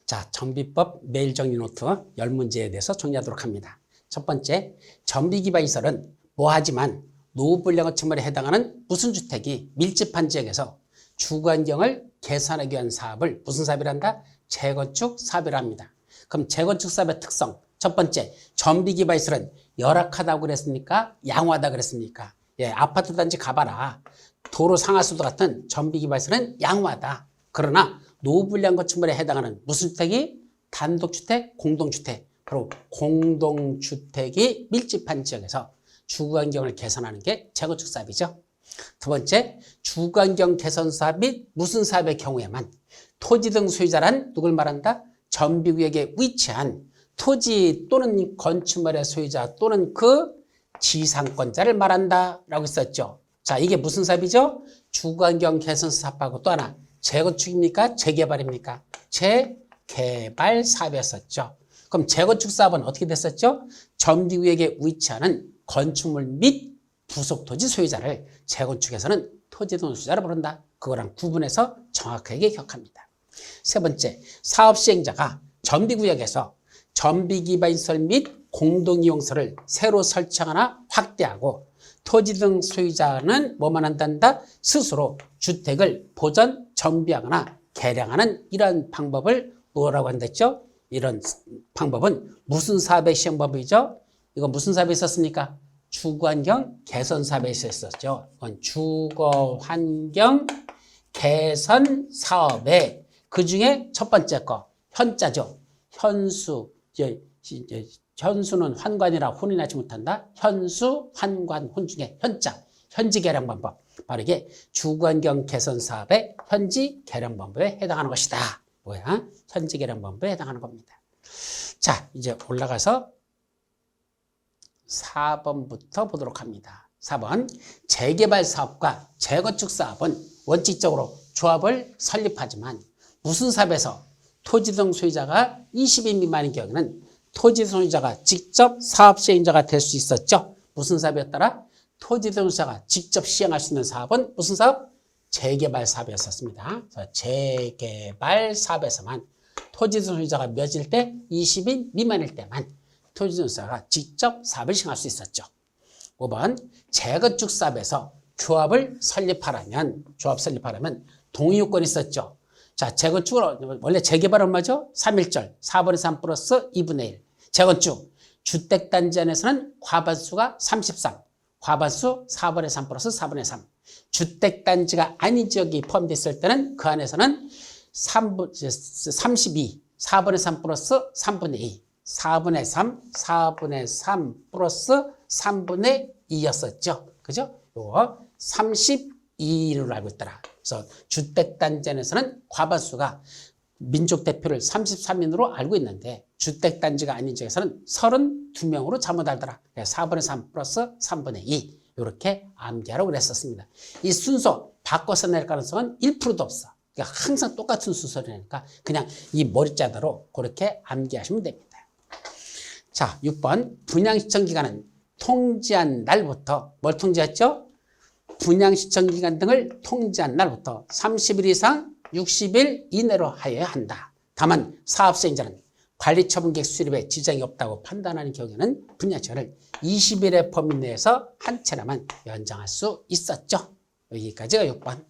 자, 전비법 매일 정리 노트 10문제에 대해서 정리하도록 합니다. 첫 번째, 전비기반시설은 뭐하지만 노후불량허점에 해당하는 무슨 주택이 밀집한 지역에서 주거환경을 개선하기 위한 사업을 무슨 사업이란다? 재건축 사업이라 합니다. 그럼 재건축 사업의 특성, 첫 번째, 전비기반시설은 열악하다고 그랬습니까? 양호하다고 그랬습니까? 예, 아파트 단지 가봐라. 도로 상하수도 같은 전비기반시설은 양호하다. 그러나 노후불량 건축물에 해당하는 무슨 주택이? 단독주택, 공동주택. 바로 공동주택이 밀집한 지역에서 주거환경을 개선하는 게 재건축 사업이죠. 두 번째, 주거환경 개선 사업 및 무슨 사업의 경우에만 토지 등 소유자란 누굴 말한다? 전비구역에 위치한 토지 또는 건축물의 소유자 또는 그 지상권자를 말한다라고 했었죠. 자, 이게 무슨 사업이죠? 주거환경 개선 사업하고 또 하나 재건축입니까? 재개발입니까? 재개발 사업이었었죠. 그럼 재건축 사업은 어떻게 됐었죠? 전비구역에 위치하는 건축물 및 부속토지 소유자를 재건축에서는 토지등 소유자로 부른다. 그거랑 구분해서 정확하게 기억합니다. 세 번째, 사업 시행자가 전비구역에서 전비기반시설 및 공동이용소를 새로 설치하거나 확대하고 토지 등 소유자는 뭐만 한단다? 스스로 주택을 보전, 정비하거나 개량하는 이런 방법을 뭐라고 한댔죠? 이런 방법은 무슨 사업의 시행법이죠? 이거 무슨 사업에 있었습니까? 주거환경 개선 사업에 있었죠. 이건 주거환경 개선 사업에 그중에 첫 번째 거 현자죠. 현수는 환관이라 혼이 나지 못한다. 현수, 환관, 혼 중에 현자, 현지 개량 방법. 바로 이게 주거환경 개선 사업의 현지 개량 방법에 해당하는 것이다. 뭐야? 현지 개량 방법에 해당하는 겁니다. 자, 이제 올라가서 4번부터 보도록 합니다. 4번, 재개발 사업과 재건축 사업은 원칙적으로 조합을 설립하지만 무슨 사업에서 토지 등 소유자가 20인 미만인 경우에는 토지 소유자가 직접 사업 시행자가 될 수 있었죠. 무슨 사업이었더라? 토지 등 소유자가 직접 시행할 수 있는 사업은 무슨 사업? 재개발 사업이었습니다. 재개발 사업에서만 토지 등 소유자가 몇일 때? 20인 미만일 때만 토지 등 소유자가 직접 사업을 시행할 수 있었죠. 5번, 재건축 사업에서 조합을 설립하려면 동의 요건이 있었죠. 자, 재건축은 원래 재개발은 뭐죠? 3.1절, 4분의 3 플러스 2분의 1. 재건축, 주택단지 안에서는 과반수가 33, 과반수 4분의 3 플러스 4분의 3. 주택단지가 아닌 지역이 포함되어 있을 때는 그 안에서는 32, 4분의 3 플러스 3분의 2, 4분의 3, 4분의 3 플러스 3분의 2였었죠. 그죠? 요거 32로 알고 있더라. 그래서 주택단지 안에서는 과반수가 민족대표를 33인으로 알고 있는데 주택단지가 아닌 지역에서는 32명으로 잘못 알더라. 4분의 3 플러스 3분의 2 이렇게 암기하라고 그랬었습니다. 이 순서 바꿔서 낼 가능성은 1%도 없어. 그러니까 항상 똑같은 순서라니까 그냥 이 머리자대로 그렇게 암기하시면 됩니다. 자, 6번 분양시청 기간은 통지한 날부터 뭘 통지했죠? 분양시청 기간 등을 통지한 날부터 30일 이상 60일 이내로 하여야 한다. 다만 사업시행자는 관리처분계획 수립에 지장이 없다고 판단하는 경우에는 분양시간을 20일의 범위 내에서 한 차례만 연장할 수 있었죠. 여기까지가 6번.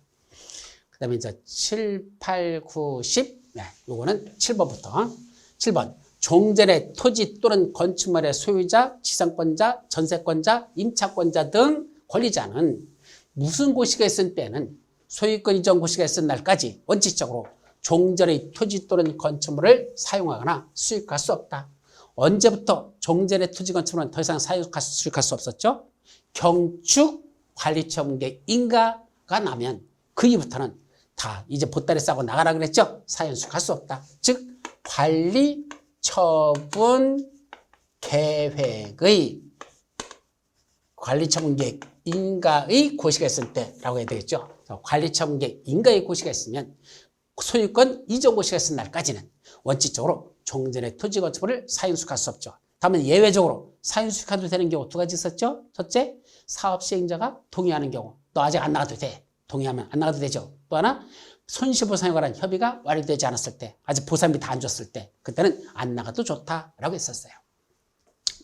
그 다음에 이제 7, 8, 9, 10. 네, 요거는 7번부터. 7번. 종전의 토지 또는 건축물의 소유자, 지상권자, 전세권자, 임차권자 등 권리자는 무슨 고시가 있을 때는 소유권 이전 고시가 있을 날까지 원칙적으로 종전의 토지 또는 건축물을 사용하거나 수익할 수 없다. 언제부터 종전의 토지 건축물은 더 이상 수익할 수 없었죠? 경축 관리처분계획 인가가 나면 그 이후부터는 다 이제 보따리 싸고 나가라 그랬죠? 사용 수익할 수 없다. 즉 관리처분 계획의 관리처분계획 인가의 고시가 있을 때라고 해야 되겠죠. 관리처분계획 인가의 고시가 있으면 소유권 이전 고시가 있을 날까지는 원칙적으로 종전의 토지 건축물을 사용수익할 수 없죠. 다만 예외적으로 사용수익해도 되는 경우 두 가지 있었죠. 첫째, 사업 시행자가 동의하는 경우. 너 아직 안 나가도 돼. 동의하면 안 나가도 되죠. 또 하나, 손실부 상에 관한 협의가 완료되지 않았을 때, 아직 보상비 다 안 줬을 때, 그때는 안 나가도 좋다라고 했었어요.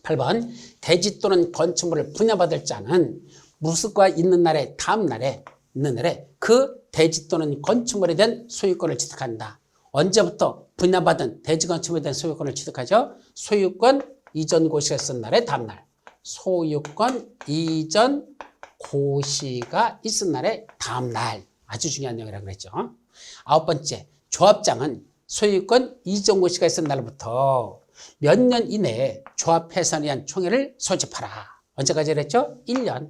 8번, 대지 또는 건축물을 분양받을 자는 무수가 있는 날에 다음 날에 있는 날에 그 대지 또는 건축물에 대한 소유권을 취득한다. 언제부터 분양받은 대지 건축물에 대한 소유권을 취득하죠? 소유권 이전 고시가 있은 날의 다음 날. 소유권 이전 고시가 있은 날의 다음 날. 아주 중요한 내용이라고 그랬죠. 9번째, 조합장은 소유권 이전 고시가 있은 날부터 몇 년 이내에 조합 해산에 의한 총회를 소집하라. 언제까지 그랬죠? 1년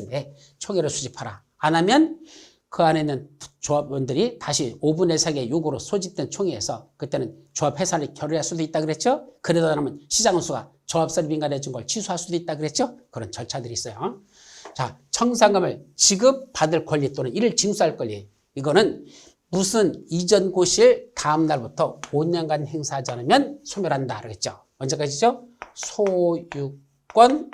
내에 총회를 소집하라. 안 하면 그 안에 있는 조합원들이 다시 5분의 3개 요구로 소집된 총회에서 그때는 조합 해산을 결의할 수도 있다 그랬죠? 그러다 보면 시장원수가 조합설이 민감해진 걸 취소할 수도 있다 그랬죠? 그런 절차들이 있어요. 자, 청산금을 지급받을 권리 또는 이를 징수할 권리. 이거는 무슨 이전 고시일 다음 날부터 5년간 행사하지 않으면 소멸한다 그랬죠. 언제까지죠? 소유권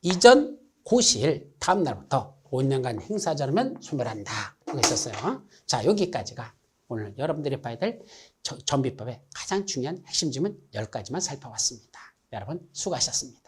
이전 고시일 다음 날부터 5년간 행사하지 않으면 소멸한다. 그거 있었어요. 자, 여기까지가 오늘 여러분들이 봐야 될 전비법의 가장 중요한 핵심 지문 10가지만 살펴봤습니다. 여러분 수고하셨습니다.